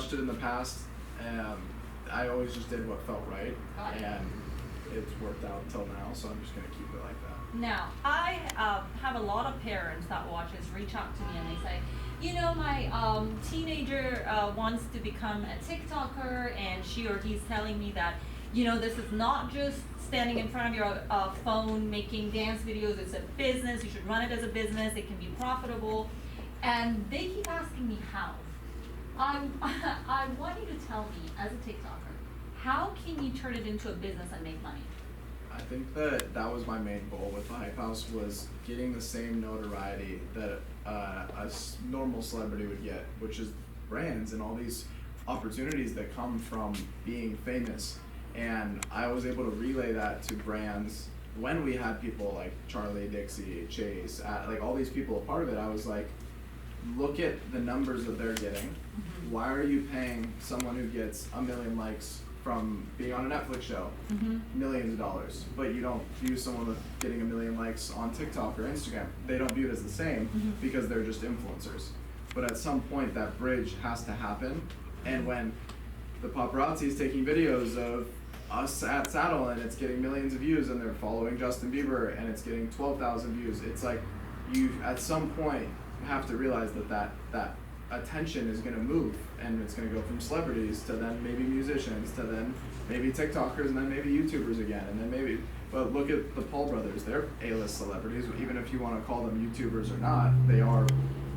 rushed it in the past, and I always just did what felt right, and it's worked out till now, so I'm just going to keep it like that. Now, I have a lot of parents that watch this reach out to me and they say, you know, my teenager wants to become a TikToker, and she or he's telling me that, you know, this is not just standing in front of your phone making dance videos, it's a business, you should run it as a business, it can be profitable. And they keep asking me how. I want you to tell me, as a TikToker, how can you turn it into a business and make money? I think that was my main goal with the Hype House, was getting the same notoriety that a normal celebrity would get, which is brands and all these opportunities that come from being famous. And I was able to relay that to brands when we had people like Charlie, Dixie, Chase, like all these people a part of it. I was like, look at the numbers that they're getting. Mm-hmm. Why are you paying someone who gets 1 million likes from being on a Netflix show, millions of dollars, but you don't view someone with getting 1 million likes on TikTok or Instagram? They don't view it as the same because they're just influencers. But at some point that bridge has to happen, and when the paparazzi is taking videos of us at Saddle and it's getting millions of views, and they're following Justin Bieber and it's getting 12,000 views, it's like you at some point have to realize that attention is going to move, and it's going to go from celebrities to then maybe musicians to then maybe TikTokers and then maybe YouTubers again, and then maybe, but look at the Paul brothers, they're A-list celebrities. Even if you want to call them YouTubers or not, they are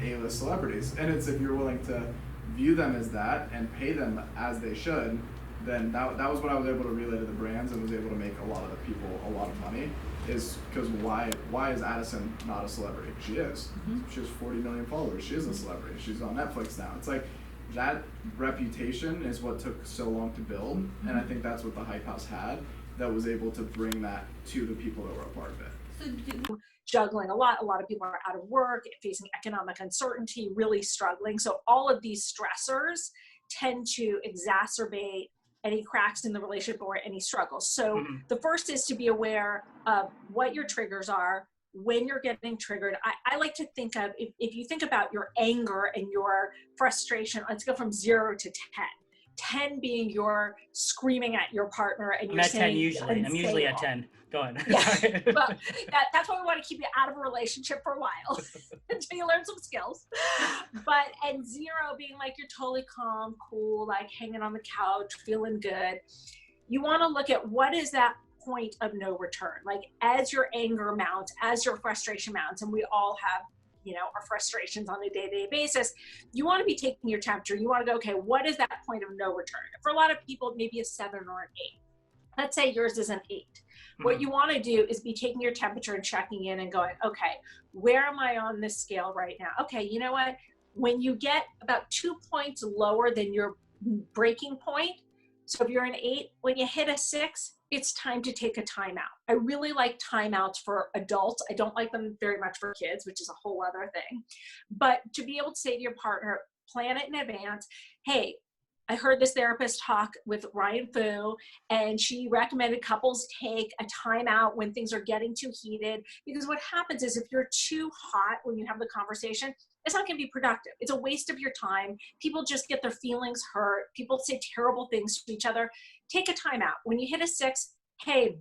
A-list celebrities, and it's if you're willing to view them as that and pay them as they should, then that was what I was able to relay to the brands and was able to make a lot of the people a lot of money. Is because why is Addison not a celebrity? She is. She has 40 million followers. She is a celebrity. She's on Netflix now. It's like that reputation is what took so long to build, and I think that's what the Hype House had, that was able to bring that to the people that were a part of it. So juggling a lot of people are out of work, facing economic uncertainty, really struggling. So all of these stressors tend to exacerbate any cracks in the relationship or any struggles. So the first is to be aware of what your triggers are, when you're getting triggered. I like to think of, if you think about your anger and your frustration, let's go from 0 to 10. 10 being you're screaming at your partner and you're saying 10 usually. I'm usually at 10. Go on. Yeah. Well, that's why we want to keep you out of a relationship for a while until you learn some skills. And 0 being like you're totally calm, cool, like hanging on the couch, feeling good. You want to look at what is that point of no return. Like as your anger mounts, as your frustration mounts, and we all have, you know, our frustrations on a day-to-day basis, you want to be taking your temperature. You want to go, okay, what is that point of no return? For a lot of people, maybe a 7 or an 8. Let's say yours is an 8. What you want to do is be taking your temperature and checking in and going, okay, where am I on this scale right now? Okay, you know what? When you get about 2 points lower than your breaking point, so if you're an 8, when you hit a 6, it's time to take a timeout. I really like timeouts for adults. I don't like them very much for kids, which is a whole other thing. But to be able to say to your partner, plan it in advance, hey, I heard this therapist talk with Ryan Fu, and she recommended couples take a timeout when things are getting too heated, because what happens is if you're too hot when you have the conversation, it's not going to be productive. It's a waste of your time. People just get their feelings hurt. People say terrible things to each other. Take a timeout. When you hit a 6, hey,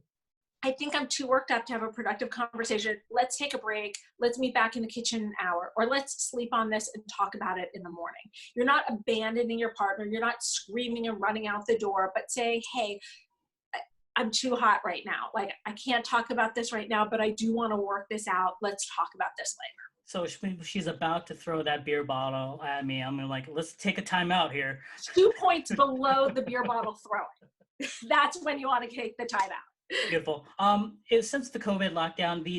I think I'm too worked up to have a productive conversation. Let's take a break. Let's meet back in the kitchen an hour, or let's sleep on this and talk about it in the morning. You're not abandoning your partner. You're not screaming and running out the door, but saying, hey, I'm too hot right now. Like, I can't talk about this right now, but I do want to work this out. Let's talk about this later. So she's about to throw that beer bottle at me. I'm like, let's take a time out here. 2 points below the beer bottle throwing. That's when you want to take the time out. Beautiful. Since the COVID lockdown,